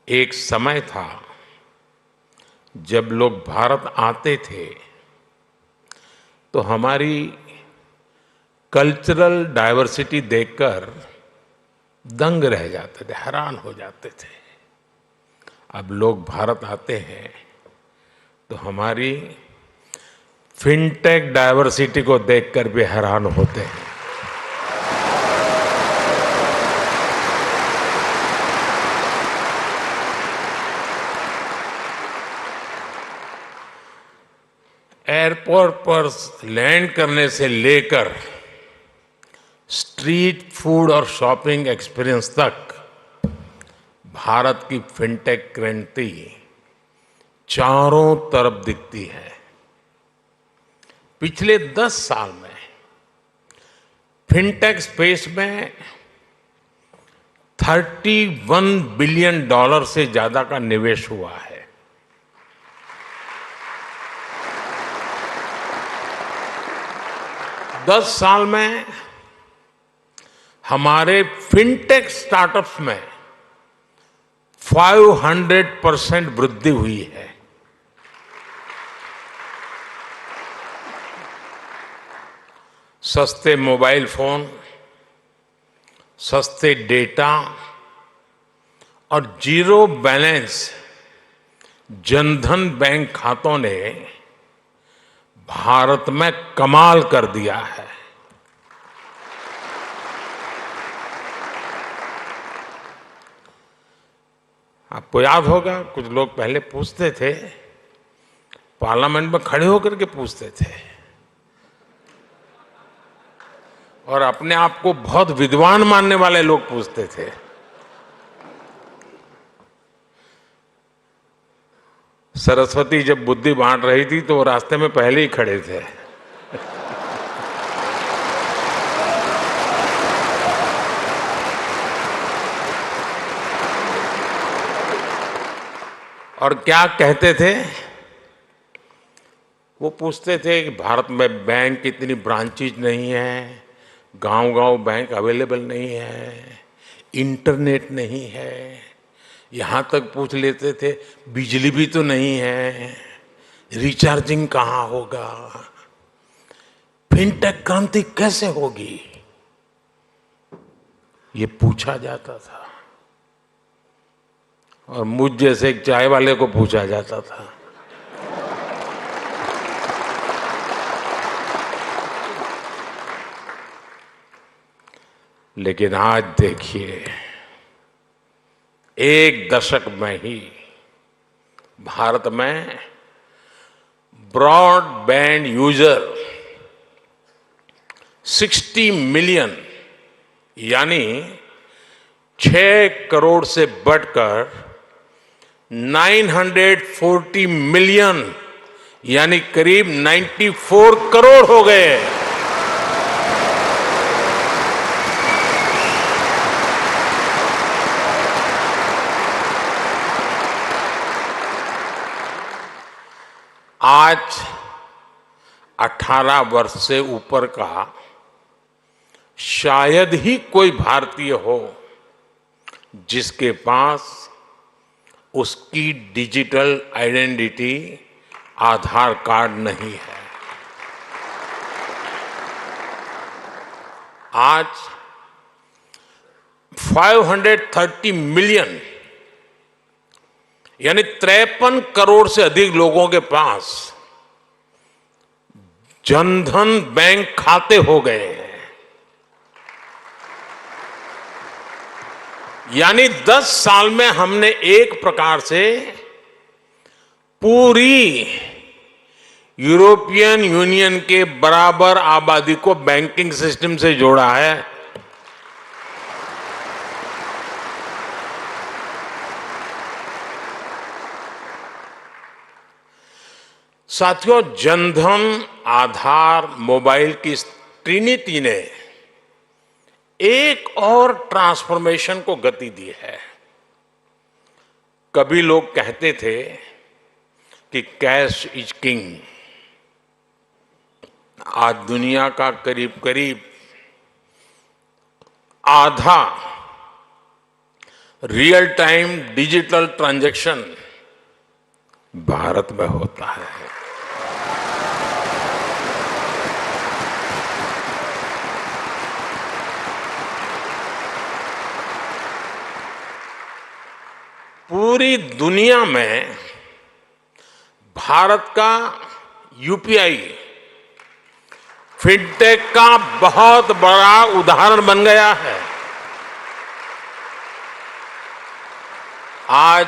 एक समय था जब लोग भारत आते थे तो हमारी कल्चरल डाइवर्सिटी देखकर दंग रह जाते थे, हैरान हो जाते थे। अब लोग भारत आते हैं तो हमारी फिनटेक डाइवर्सिटी को देखकर भी हैरान होते हैं। एयरपोर्ट पर लैंड करने से लेकर स्ट्रीट फूड और शॉपिंग एक्सपीरियंस तक भारत की फिनटेक क्रांति चारों तरफ दिखती है। पिछले 10 साल में फिनटेक स्पेस में $31 बिलियन से ज्यादा का निवेश हुआ है। दस साल में हमारे फिनटेक स्टार्टअप्स में 500% वृद्धि हुई है। सस्ते मोबाइल फोन, सस्ते डेटा और जीरो बैलेंस जनधन बैंक खातों ने भारत में कमाल कर दिया है। आपको याद होगा, कुछ लोग पहले पूछते थे, पार्लियामेंट में खड़े होकर के पूछते थे और अपने आप को बहुत विद्वान मानने वाले लोग पूछते थे। सरस्वती जब बुद्धि बांट रही थी तो वो रास्ते में पहले ही खड़े थे। और क्या कहते थे? वो पूछते थे कि भारत में बैंक की इतनी ब्रांचेज नहीं है, गांव-गांव बैंक अवेलेबल नहीं है, इंटरनेट नहीं है, यहां तक पूछ लेते थे बिजली भी तो नहीं है, रिचार्जिंग कहां होगा, फिनटेक क्रांति कैसे होगी, ये पूछा जाता था। और मुझ जैसे एक चाय वाले को पूछा जाता था। लेकिन आज देखिए, एक दशक में ही भारत में ब्रॉडबैंड यूजर 60 मिलियन यानी 6 करोड़ से बढ़कर 940 मिलियन यानी करीब 94 करोड़ हो गए। आज 18 वर्ष से ऊपर का शायद ही कोई भारतीय हो जिसके पास उसकी डिजिटल आइडेंटिटी आधार कार्ड नहीं है। आज 530 मिलियन यानी 53 करोड़ से अधिक लोगों के पास जनधन बैंक खाते हो गए हैं। यानी 10 साल में हमने एक प्रकार से पूरी यूरोपियन यूनियन के बराबर आबादी को बैंकिंग सिस्टम से जोड़ा है। साथियों, जनधन, आधार, मोबाइल की ट्रिनिटी ने एक और ट्रांसफॉर्मेशन को गति दी है। कभी लोग कहते थे कि कैश इज किंग। आज दुनिया का करीब करीब आधा real time digital transaction Bharat में होता है। पूरी दुनिया में भारत का यूपीआई फिनटेक का बहुत बड़ा उदाहरण बन गया है। आज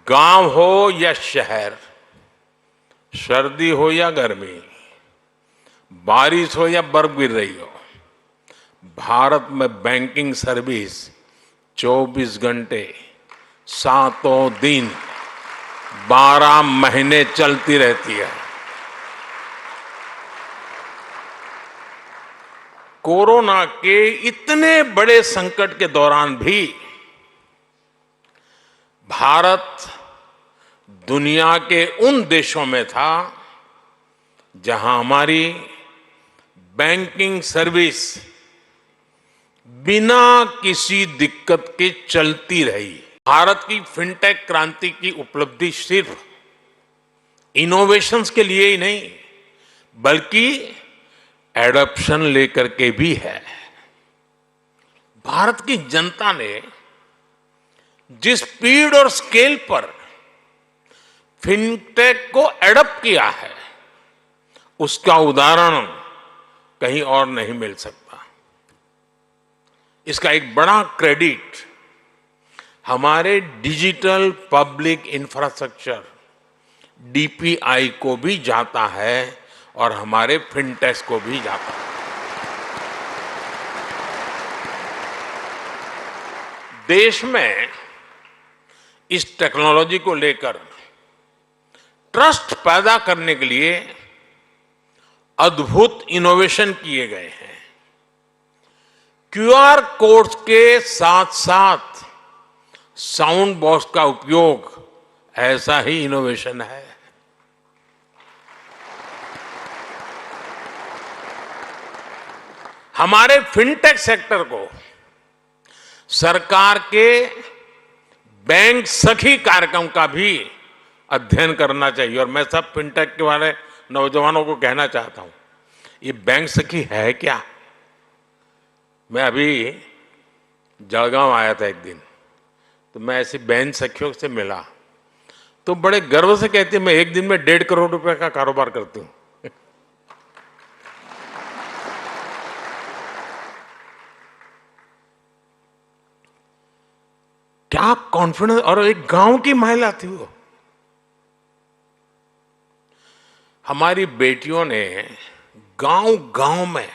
गांव हो या शहर, सर्दी हो या गर्मी, बारिश हो या बर्फ गिर रही हो, भारत में बैंकिंग सर्विस 24 घंटे, 7 दिन, 12 महीने चलती रहती है। कोरोना के इतने बड़े संकट के दौरान भी भारत दुनिया के उन देशों में था जहां हमारी बैंकिंग सर्विस बिना किसी दिक्कत के चलती रही। भारत की फिनटेक क्रांति की उपलब्धि सिर्फ इनोवेशंस के लिए ही नहीं, बल्कि एडॉप्शन लेकर के भी है। भारत की जनता ने जिस स्पीड और स्केल पर फिनटेक को एडॉप्ट किया है, उसका उदाहरण कहीं और नहीं मिल सकता। इसका एक बड़ा क्रेडिट हमारे डिजिटल पब्लिक इंफ्रास्ट्रक्चर डीपीआई को भी जाता है और हमारे फिनटेक्स को भी जाता है। देश में इस टेक्नोलॉजी को लेकर ट्रस्ट पैदा करने के लिए अद्भुत इनोवेशन किए गए हैं। क्यूआर कोड्स के साथ साथ साउंड बॉक्स का उपयोग ऐसा ही इनोवेशन है। हमारे फिनटेक सेक्टर को सरकार के बैंक सखी कार्यक्रम का भी अध्ययन करना चाहिए। और मैं सब फिनटेक के वाले नौजवानों को कहना चाहता हूं, ये बैंक सखी है क्या? मैं अभी जलगांव आया था एक दिन, तो मैं ऐसी बैंक सखियों से मिला तो बड़े गर्व से कहती है, मैं एक दिन में 1.5 करोड़ रुपए का कारोबार करती हूं। क्या कॉन्फिडेंस! और एक गांव की महिला थी वो। हमारी बेटियों ने गांव गांव में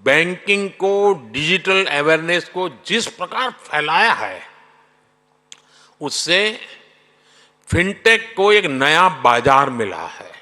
बैंकिंग को, डिजिटल अवेयरनेस को जिस प्रकार फैलाया है, उससे फिनटेक को एक नया बाजार मिला है।